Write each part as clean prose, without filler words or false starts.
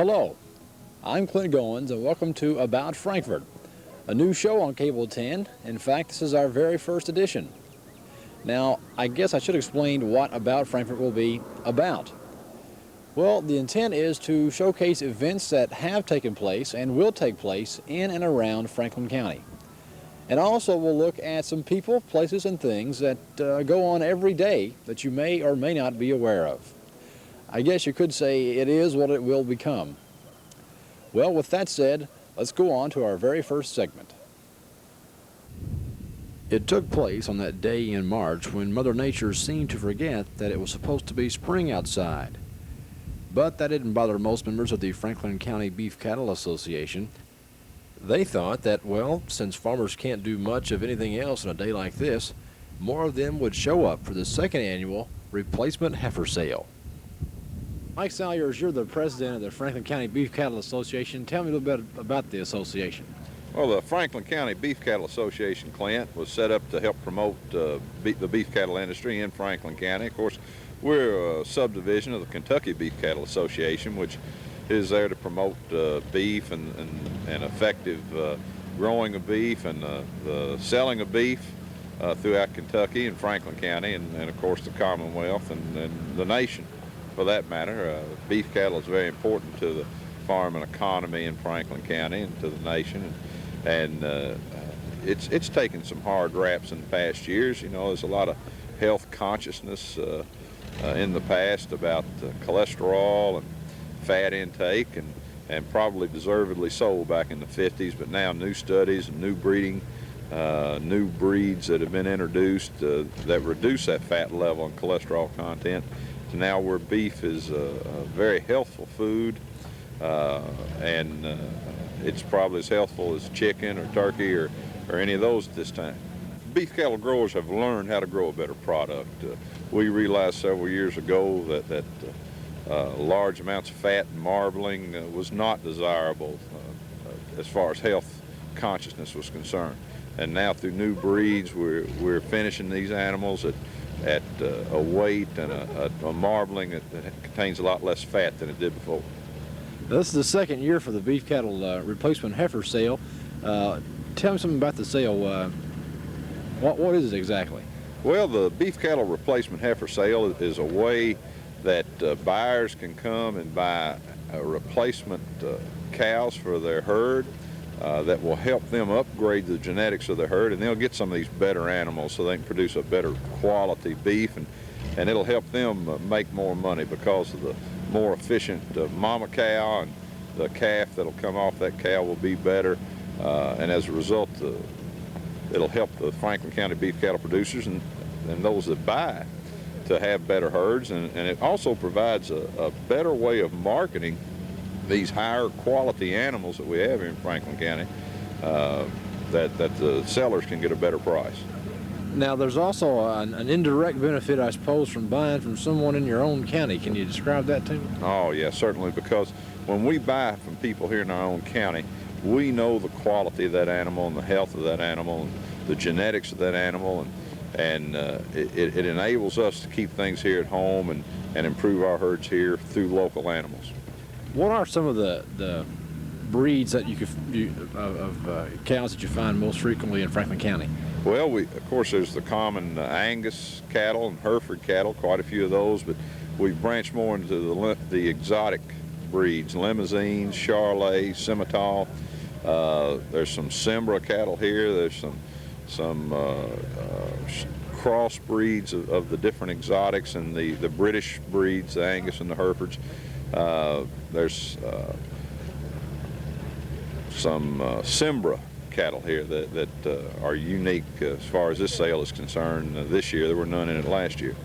Hello, I'm Clint Goins and welcome to About Frankfort, a new show on Cable 10. In fact, this is our very first edition. Now, I guess I should explain what About Frankfort will be about. Well, the intent is to showcase events that have taken place and will take place in and around Franklin County. And also we'll look at some people, places, and things that go on every day that you may or may not be aware of. I guess you could say it is what it will become. Well, with that said, let's go on to our very first segment. It took place on that day in March when Mother Nature seemed to forget that it was supposed to be spring outside. But that didn't bother most members of the Franklin County Beef Cattle Association. They thought that, well, since farmers can't do much of anything else on a day like this, more of them would show up for the second annual Replacement Heifer Sale. Mike Salyers, you're the president of the Franklin County Beef Cattle Association. Tell me a little bit about the association. Well, the Franklin County Beef Cattle Association, Clint, was set up to help promote the beef cattle industry in Franklin County. Of course, we're a subdivision of the Kentucky Beef Cattle Association, which is there to promote beef and effective growing of beef and the selling of beef throughout Kentucky and Franklin County and of course the Commonwealth and the nation. For that matter, beef cattle is very important to the farming economy in Franklin County and to the nation, and it's taken some hard raps in the past years. You know, there's a lot of health consciousness in the past about cholesterol and fat intake, and probably deservedly so back in the 50s, but now new studies and new breeding, new breeds that have been introduced that reduce that fat level and cholesterol content to now where beef is a very healthful food, and it's probably as healthful as chicken or turkey or any of those at this time. Beef cattle growers have learned how to grow a better product. We realized several years ago that large amounts of fat and marbling was not desirable as far as health consciousness was concerned. And now through new breeds, we're finishing these animals at a weight and a marbling that contains a lot less fat than it did before. This is the second year for the Beef Cattle Replacement Heifer Sale. Tell me something about the sale. What is it exactly? Well, the Beef Cattle Replacement Heifer Sale is a way that buyers can come and buy replacement cows for their herd that will help them upgrade the genetics of their herd, and they'll get some of these better animals so they can produce a better quality beef, and it'll help them make more money because of the more efficient mama cow, and the calf that'll come off that cow will be better, and as a result it'll help the Franklin County beef cattle producers and those that buy to have better herds, and it also provides a better way of marketing these higher quality animals that we have here in Franklin County, that the sellers can get a better price. Now, there's also an indirect benefit, I suppose, from buying from someone in your own county. Can you describe that to me? Oh, yeah, certainly, because when we buy from people here in our own county, we know the quality of that animal and the health of that animal and the genetics of that animal, and it enables us to keep things here at home and improve our herds here through local animals. What are some of the breeds that of cows that you find most frequently in Franklin County? Well, of course there's the common Angus cattle and Hereford cattle, quite a few of those, but we've branched more into the exotic breeds, limousines, Charolais, Simmental. There's some Cimbra cattle here. There's some cross breeds of the different exotics and the British breeds, the Angus and the Herefords. There's some Cimbra cattle here that are unique as far as this sale is concerned this year. There were none in it last year.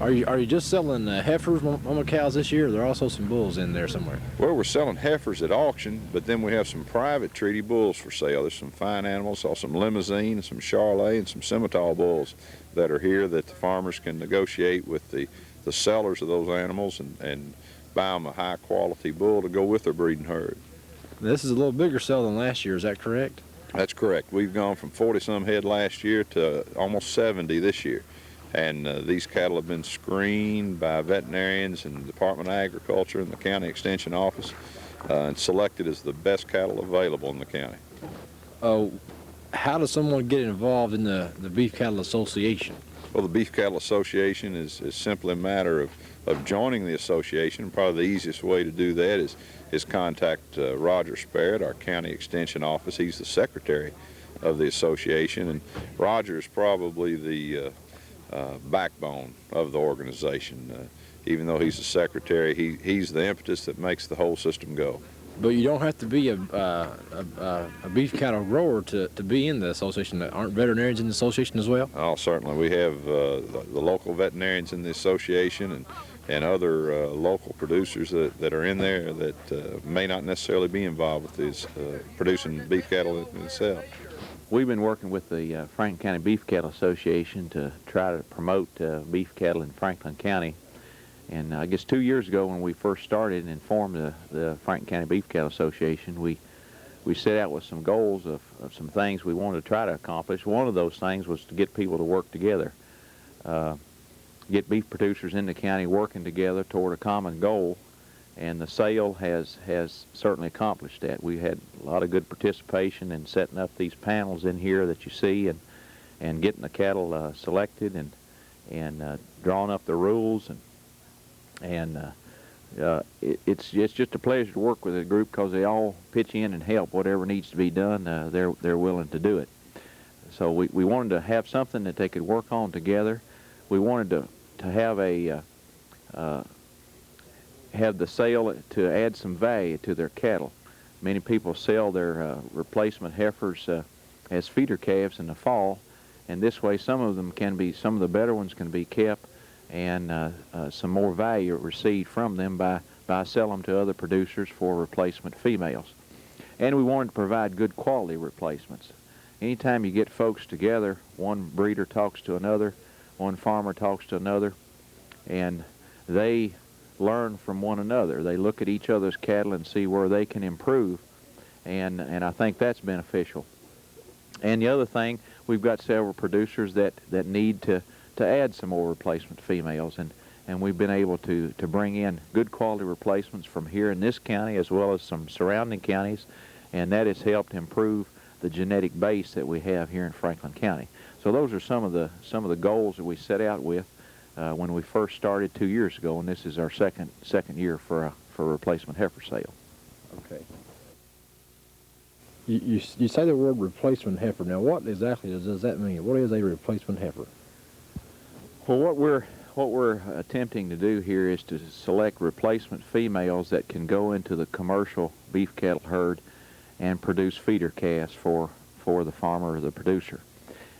Are you just selling heifers, mama cows this year, or are there also some bulls in there somewhere? Well, we're selling heifers at auction, but then we have some private treaty bulls for sale. There's some fine animals, some Limousine, some Charolais, and some Simmental bulls that are here that the farmers can negotiate with the sellers of those animals and buy them a high-quality bull to go with their breeding herd. This is a little bigger sale than last year, is that correct? That's correct. We've gone from 40-some head last year to almost 70 this year. And these cattle have been screened by veterinarians and the Department of Agriculture and the County Extension Office. and selected as the best cattle available in the county. How does someone get involved in the Beef Cattle Association? Well, the Beef Cattle Association is simply a matter of joining the association. Probably the easiest way to do that is contact Roger Sparrett, our county extension office. He's the secretary of the association, and Roger is probably the backbone of the organization. Even though he's the secretary, he's the impetus that makes the whole system go. But you don't have to be a beef cattle grower to be in the association. Aren't veterinarians in the association as well? Oh, certainly. We have the local veterinarians in the association and other local producers that are in there that may not necessarily be involved with this producing beef cattle itself. We've been working with the Franklin County Beef Cattle Association to try to promote beef cattle in Franklin County. And I guess 2 years ago when we first started and formed the Franklin County Beef Cattle Association, we set out with some goals of some things we wanted to try to accomplish. One of those things was to get people to work together, get beef producers in the county working together toward a common goal, and the sale has certainly accomplished that. We had a lot of good participation in setting up these panels in here that you see and getting the cattle selected and drawing up the rules and it's just a pleasure to work with a group because they all pitch in and help. Whatever needs to be done, they're willing to do it. So we wanted to have something that they could work on together. We wanted to have the sale to add some value to their cattle. Many people sell their replacement heifers as feeder calves in the fall, and this way some of the better ones can be kept and some more value received from them by selling them to other producers for replacement females. And we wanted to provide good quality replacements. Anytime you get folks together, one breeder talks to another, one farmer talks to another, and they learn from one another. They look at each other's cattle and see where they can improve, and I think that's beneficial. And the other thing, we've got several producers that need to add some more replacement females, and we've been able to bring in good quality replacements from here in this county as well as some surrounding counties, and that has helped improve the genetic base that we have here in Franklin County. So those are some of the goals that we set out with when we first started 2 years ago, and this is our second year for a replacement heifer sale. Okay. You say the word replacement heifer. Now, what exactly does that mean? What is a replacement heifer? Well, what we're attempting to do here is to select replacement females that can go into the commercial beef cattle herd and produce feeder calves for the farmer or the producer.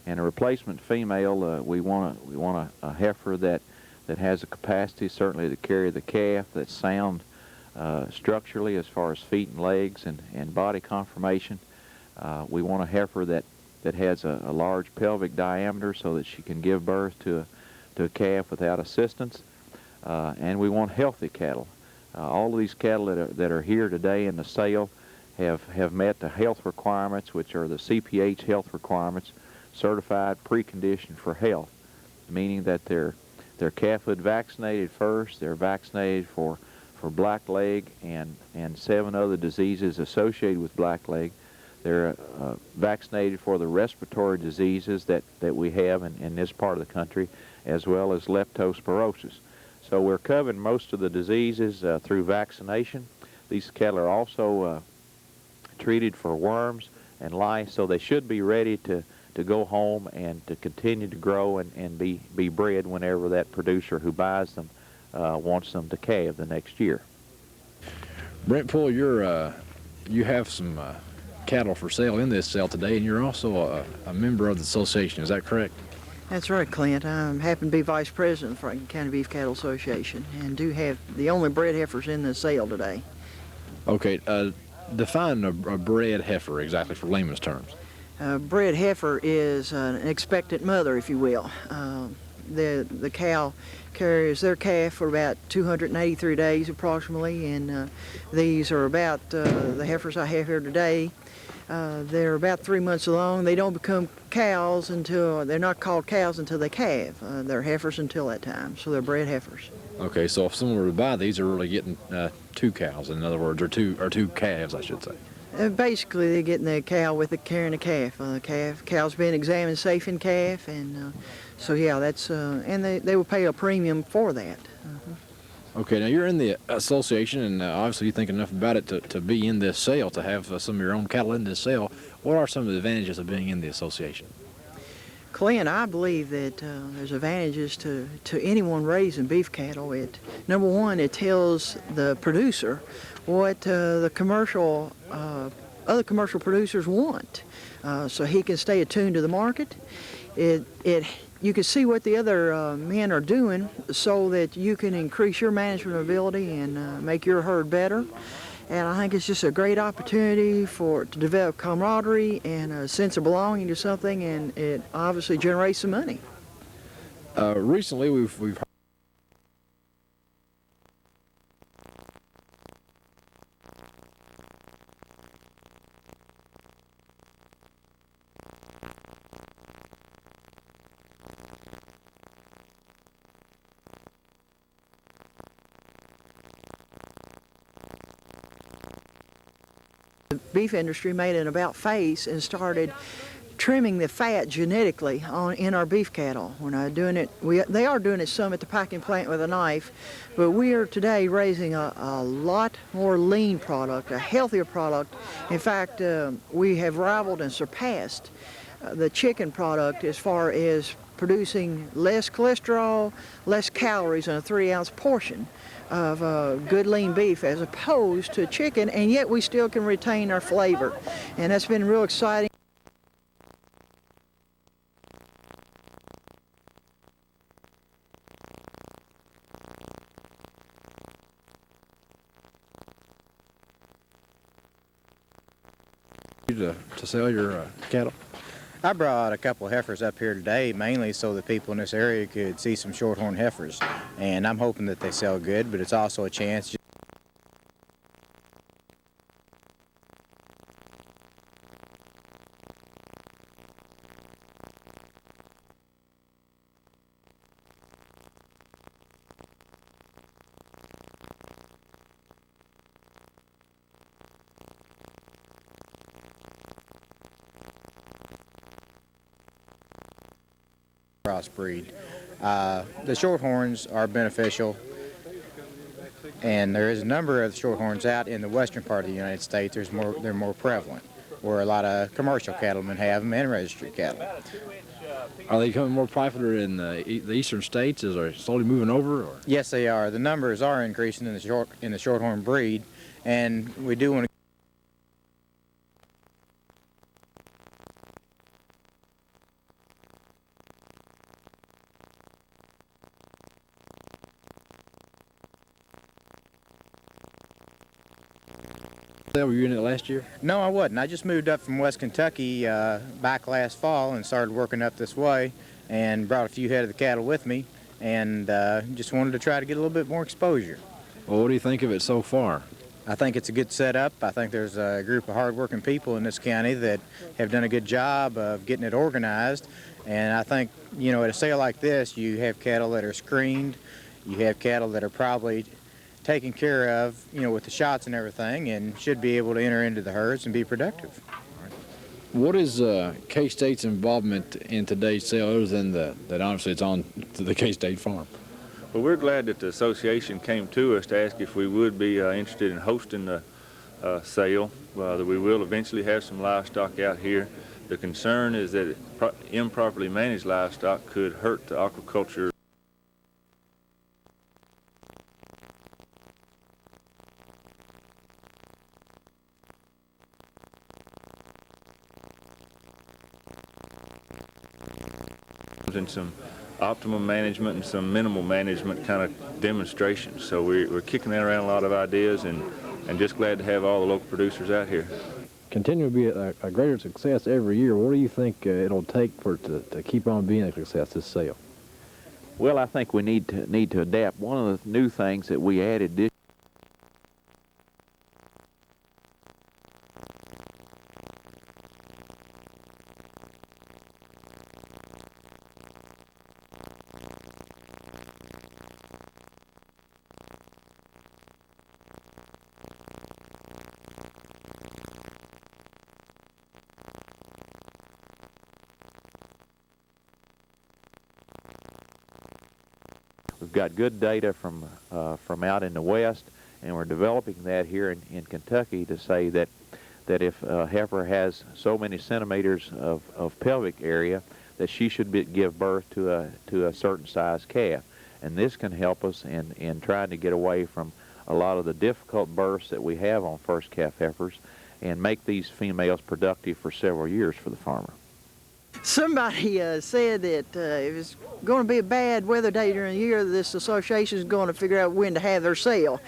And a replacement female, we want a heifer that has a capacity certainly to carry the calf, that's sound structurally as far as feet and legs and body conformation. We want a heifer that has a large pelvic diameter so that she can give birth to a calf without assistance, and we want healthy cattle. All of these cattle that are here today in the sale have met the health requirements, which are the CPH health requirements, certified preconditioned for health, meaning that they're calfhood vaccinated first, they're vaccinated for blackleg and 7 other diseases associated with blackleg. They're vaccinated for the respiratory diseases that we have in this part of the country, as well as leptospirosis. So we're covering most of the diseases through vaccination. These cattle are also treated for worms and lice, so they should be ready to go home and to continue to grow and be bred whenever that producer who buys them wants them to calve the next year. Brent Poole, you have some cattle for sale in this sale today, and you're also a member of the association. Is that correct? That's right, Clint. I happen to be vice president of Franklin County Beef Cattle Association and do have the only bred heifers in the sale today. Okay, define a bred heifer exactly for layman's terms. Bred heifer is an expectant mother, if you will. The cow carries their calf for about 283 days approximately, and these are about the heifers I have here today. They're about 3 months along. They don't become cows until, they're not called cows until they calve. They're heifers until that time, so they're bred heifers. Okay, so if someone were to buy these, they're really getting 2 cows, in other words, or two calves, I should say. Basically, they're getting a cow with a carrying a calf. Cow's been examined safe in calf, and so yeah, that's and they will pay a premium for that. Okay, now you're in the association, and obviously you think enough about it to be in this sale, to have some of your own cattle in this sale. What are some of the advantages of being in the association? Clint, I believe that there's advantages to anyone raising beef cattle. Number one, it tells the producer what the other commercial producers want, so he can stay attuned to the market. You can see what the other men are doing, so that you can increase your management ability and make your herd better. And I think it's just a great opportunity to develop camaraderie and a sense of belonging to something, and it obviously generates some money. Recently, we've heard the beef industry made an about face and started trimming the fat genetically in our beef cattle. We're not doing it. They are doing it some at the packing plant with a knife, but we are today raising a lot more lean product, a healthier product. In fact, we have rivaled and surpassed the chicken product as far as producing less cholesterol, less calories in a 3-ounce portion of good lean beef as opposed to chicken, and yet we still can retain our flavor. And that's been real exciting. to sell your cattle? I brought a couple of heifers up here today, mainly so that people in this area could see some shorthorn heifers. And I'm hoping that they sell good, but it's also a chance. Crossbreed. The shorthorns are beneficial, and there is a number of shorthorns out in the western part of the United States. They're more prevalent, where a lot of commercial cattlemen have them and registry cattle. Are they becoming more popular in the eastern states? Is they slowly moving over? Or? Yes, they are. The numbers are increasing in the shorthorn breed, and we do want to. Were you in it last year? No, I wasn't. I just moved up from West Kentucky back last fall and started working up this way, and brought a few head of the cattle with me, and just wanted to try to get a little bit more exposure. Well, what do you think of it so far? I think it's a good setup. I think there's a group of hard-working people in this county that have done a good job of getting it organized, and I think, you know, at a sale like this, you have cattle that are screened, you have cattle that are probably taken care of, you know, with the shots and everything, and should be able to enter into the herds and be productive. What is K-State's involvement in today's sale, other than that obviously it's on to the K-State farm? Well, we're glad that the association came to us to ask if we would be interested in hosting the sale. That we will eventually have some livestock out here. The concern is that improperly managed livestock could hurt the aquaculture. And some optimal management and some minimal management kind of demonstrations. So we're kicking that around a lot of ideas, and just glad to have all the local producers out here. Continue to be a greater success every year. What do you think it'll take for it to keep on being a success, this sale? Well, I think we need to adapt. One of the new things that we added this We've got good data from out in the West, and we're developing that here in Kentucky to say that if a heifer has so many centimeters of pelvic area, that she should give birth to a certain size calf. And this can help us in trying to get away from a lot of the difficult births that we have on first calf heifers and make these females productive for several years for the farmer. Somebody said that if it's going to be a bad weather day during the year, this association is going to figure out when to have their sale.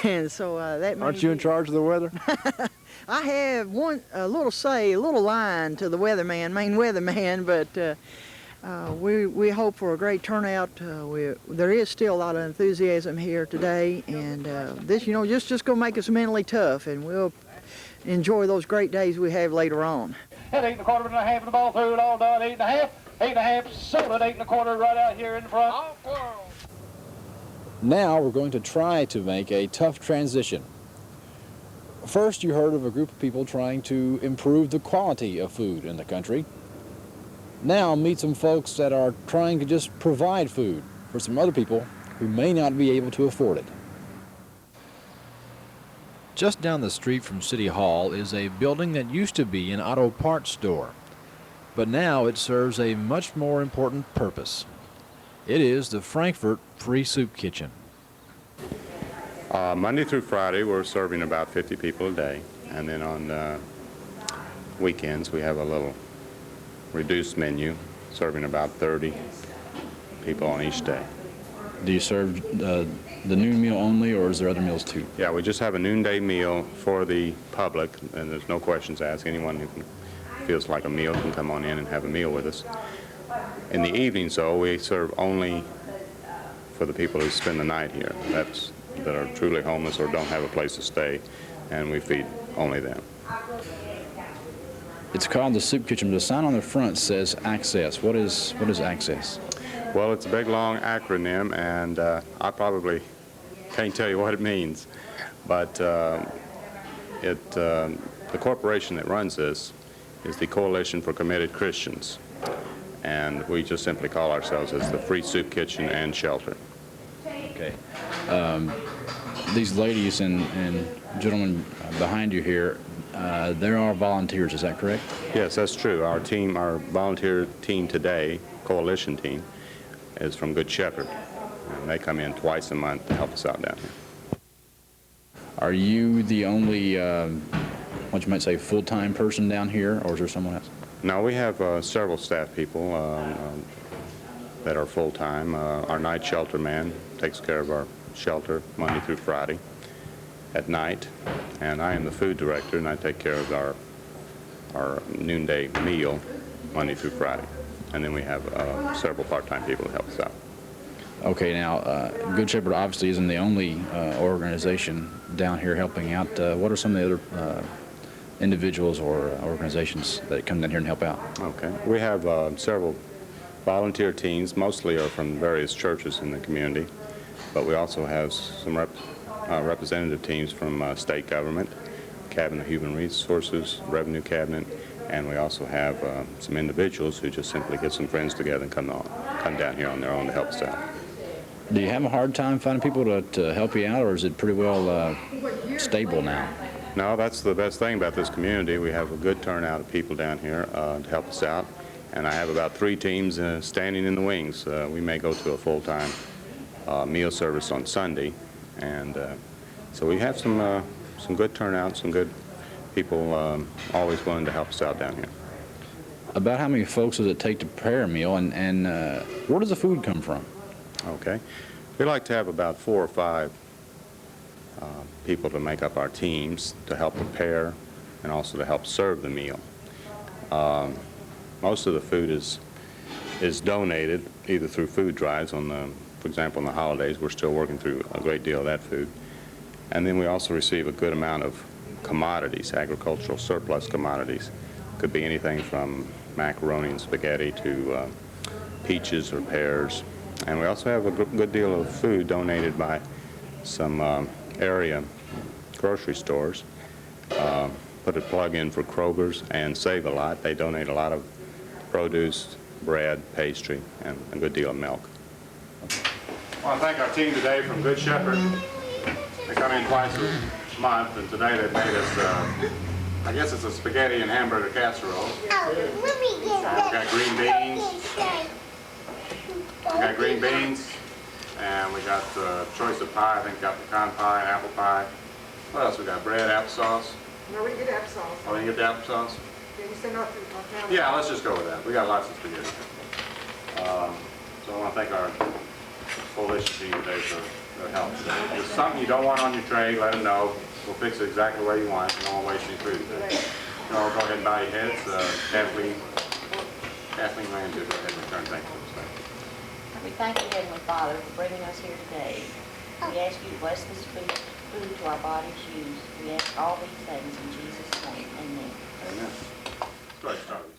And so that Aren't you in charge of the weather? I have a little line to the main weatherman, but we hope for a great turnout. There is still a lot of enthusiasm here today, and this, just going to make us mentally tough, and we'll enjoy those great days we have later on. At 8 1/4 and a half, and the ball through it all done. 8 1/2, 8 1/2, sold at 8 1/4 right out here in front. Now we're going to try to make a tough transition. First, you heard of a group of people trying to improve the quality of food in the country. Now meet some folks that are trying to just provide food for some other people who may not be able to afford it. Just down the street from City Hall is a building that used to be an auto parts store, but now it serves a much more important purpose. It is the Frankfort Free Soup Kitchen. Monday through Friday, we're serving about 50 people a day, and then on weekends we have a little reduced menu, serving about 30 people on each day. Do you serve the noon meal only, or is there other meals too? Yeah, we just have a noonday meal for the public, and there's no questions asked. Anyone who feels like a meal can come on in and have a meal with us. In the evenings, though, we serve only for the people who spend the night here. That are truly homeless or don't have a place to stay, and we feed only them. It's called the Soup Kitchen. The sign on the front says Access. What is Access? Well, it's a big, long acronym, and I probably can't tell you what it means. But the corporation that runs this is the Coalition for Committed Christians, and we just simply call ourselves as the Free Soup Kitchen and Shelter. Okay. These ladies and gentlemen behind you here, they're all volunteers, is that correct? Yes, that's true. Our volunteer team today, coalition team, is from Good Shepherd. And they come in twice a month to help us out down here. Are you the only, what you might say, full-time person down here, or is there someone else? No, we have several staff people that are full-time. Our night shelter man takes care of our shelter Monday through Friday at night, and I am the food director, and I take care of our noonday meal Monday through Friday. And then we have several part-time people that help us out. Okay, now, Good Shepherd obviously isn't the only organization down here helping out. What are some of the other individuals or organizations that come down here and help out? Okay, we have several volunteer teams. Mostly are from various churches in the community, but we also have some representative teams from state government, Cabinet of Human Resources, Revenue Cabinet, and we also have some individuals who just simply get some friends together and come down here on their own to help us out. Do you have a hard time finding people to help you out, or is it pretty well stable now? No, that's the best thing about this community. We have a good turnout of people down here to help us out, and I have about 3 teams standing in the wings. We may go to a full-time meal service on Sunday, and so we have some good turnout, some good people always willing to help us out down here. About how many folks does it take to prepare a meal, and where does the food come from? Okay. We like to have about 4 or 5 people to make up our teams to help prepare and also to help serve the meal. Most of the food is donated either through food drives for example, on the holidays. We're still working through a great deal of that food. And then we also receive a good amount of commodities, agricultural surplus commodities. Could be anything from macaroni and spaghetti to peaches or pears. And we also have a good deal of food donated by some area grocery stores. Put a plug in for Kroger's and Save-A-Lot. They donate a lot of produce, bread, pastry, and a good deal of milk. I want to thank our team today from Good Shepherd. They come in twice a month, and today they made us, I guess it's a spaghetti and hamburger casserole. We got green beans. And we got choice of pie. I think we got pecan pie and apple pie. What else we got? Bread, applesauce. No, we can get applesauce. Oh, we can get the applesauce? Can you send out the Yeah, let's just go with that. We got lots of spaghetti. So I want to thank our coalition team today for their help today. If there's something you don't want on your tray, let them know. We'll fix it exactly the way you want. We don't want to waste any food today. So go ahead and bow your heads. Kathleen Ramsey, go ahead and return thanks to us. We thank you, Heavenly Father, for bringing us here today. We ask you to bless this food to our bodies use. We ask all these things in Jesus' name. Amen. Amen. Go ahead, start.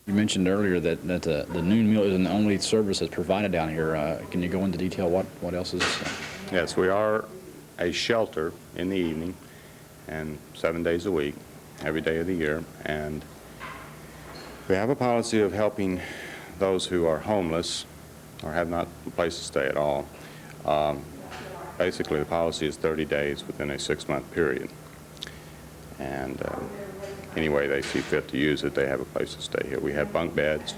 You mentioned earlier that the noon meal isn't the only service that's provided down here. Can you go into detail what else is? Yes, we are a shelter in the evening and 7 days a week, every day of the year. And we have a policy of helping those who are homeless or have not a place to stay at all. Basically, the policy is 30 days within a 6-month period. And any way they see fit to use it, they have a place to stay here. We have bunk beds,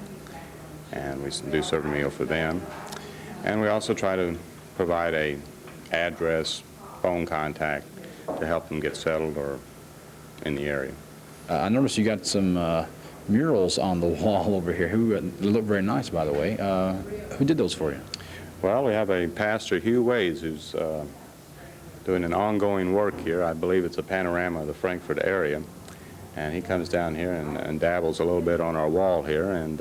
and we do serve a meal for them. And we also try to provide a address, phone contact to help them get settled or in the area. I noticed you got some murals on the wall over here. Who look very nice, by the way. Who did those for you? Well, we have a pastor, Hugh Wades, who's doing an ongoing work here. I believe it's a panorama of the Frankfort area. And he comes down here and dabbles a little bit on our wall here. And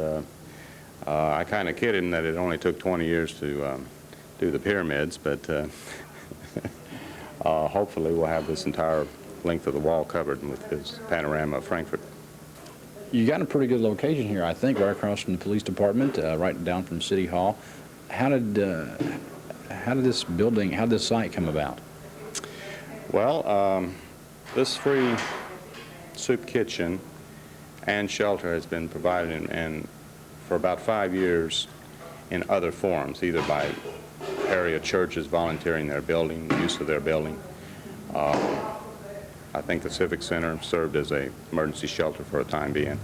I kind of kid him that it only took 20 years to do the pyramids, but hopefully we'll have this entire length of the wall covered with this panorama of Frankfort. You got a pretty good location here, I think, right across from the police department, right down from City Hall. How did this site come about? Well, this free soup kitchen and shelter has been provided and for about 5 years in other forms, either by area churches volunteering their building, use of their building. I think the Civic Center served as an emergency shelter for a time being.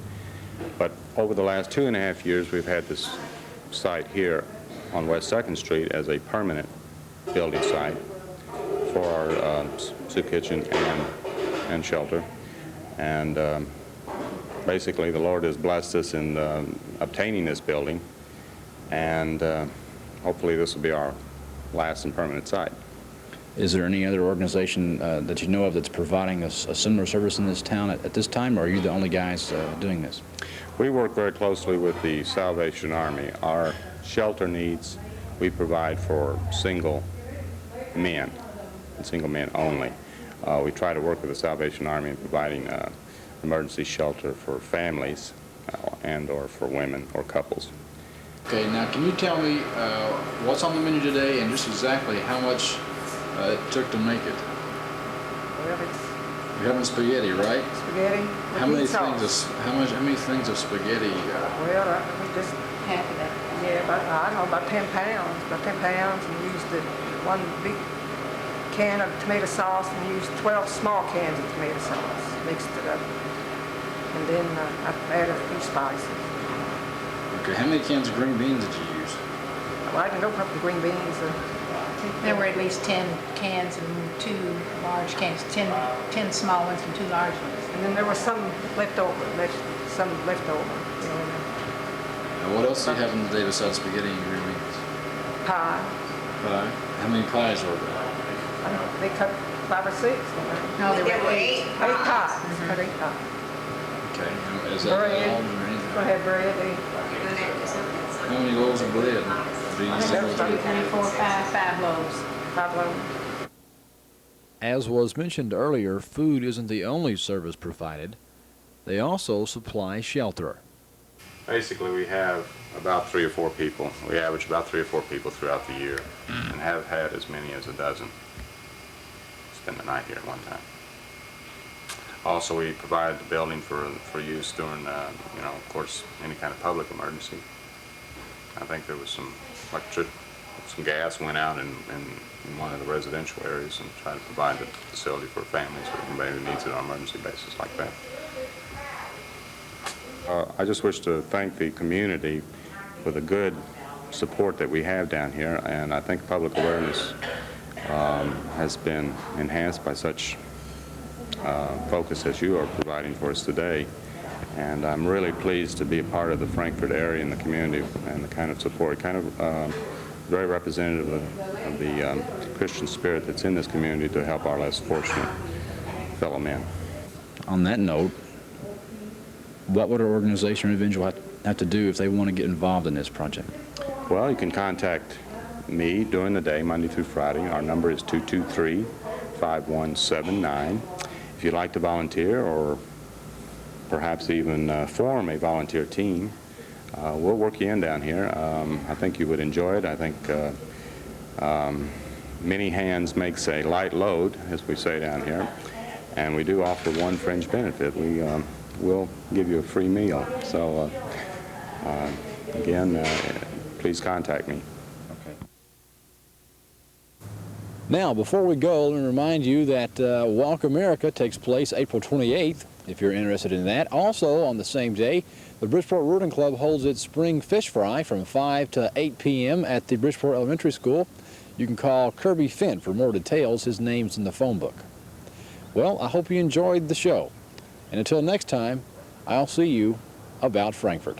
But over the last 2.5 years, we've had this site here on West 2nd Street as a permanent building site for our soup kitchen and shelter. And basically, the Lord has blessed us in obtaining this building, and hopefully this will be our last and permanent site. Is there any other organization that you know of that's providing a similar service in this town at this time, or are you the only guys doing this? We work very closely with the Salvation Army. Our shelter needs we provide for single men, and single men only. We try to work with the Salvation Army in providing emergency shelter for families and or for women or couples. Okay, now can you tell me what's on the menu today and just exactly how much it took to make it? Well, it's You're having spaghetti, right? spaghetti. How many things of spaghetti? Well, we just Half of that. yeah, about 10 pounds. About 10 pounds, and used one big can of tomato sauce and used 12 small cans of tomato sauce. Mixed it up, and then I added a few spices. Okay, how many cans of green beans did you use? Well, I didn't open up the green beans. There were at least 10 cans and 2 large cans, 10 small ones and 2 large ones. And then there was some left over. You know, Now, what else do you have in the day besides spaghetti and green beans? pie. Pie. How many pies were there? I don't know, they cut 5 or 6. No, there were 8. 8 pies. Cut 8 pies. Okay. Now, is that Bread. all or anything? Go ahead, bread. How many loaves of bread do you I use? think that was about 3, 4, 5 loaves. 5 loaves. As was mentioned earlier, food isn't the only service provided. They also supply shelter. Basically, we have about 3 or 4 people. We average about 3 or 4 people throughout the year and have had as many as a dozen spend the night here at one time. Also, we provide the building for use during, of course, any kind of public emergency. I think there was some some gas went out in one of the residential areas, and try to provide the facility for families or anybody who needs it on an emergency basis like that. I just wish to thank the community for the good support that we have down here, and I think public awareness has been enhanced by such focus as you are providing for us today. And I'm really pleased to be a part of the Frankfort area and the community and the kind of support, kind of very representative of the Christian spirit that's in this community to help our less fortunate fellow men. On that note, what would an organization or individual have to do if they want to get involved in this project? Well, you can contact me during the day, Monday through Friday. Our number is 223-5179. If you'd like to volunteer or perhaps even form a volunteer team, we'll work you in down here. I think you would enjoy it. I think many hands makes a light load, as we say down here, and we do offer one fringe benefit. We will give you a free meal. So again, please contact me. Okay. Now, before we go, let me remind you that Walk America takes place April 28th, if you're interested in that. Also, on the same day, the Bridgeport Rowing Club holds its spring fish fry from 5 to 8 p.m. at the Bridgeport Elementary School. You can call Kirby Finn for more details. His name's in the phone book. Well, I hope you enjoyed the show. And until next time, I'll see you about Frankfort.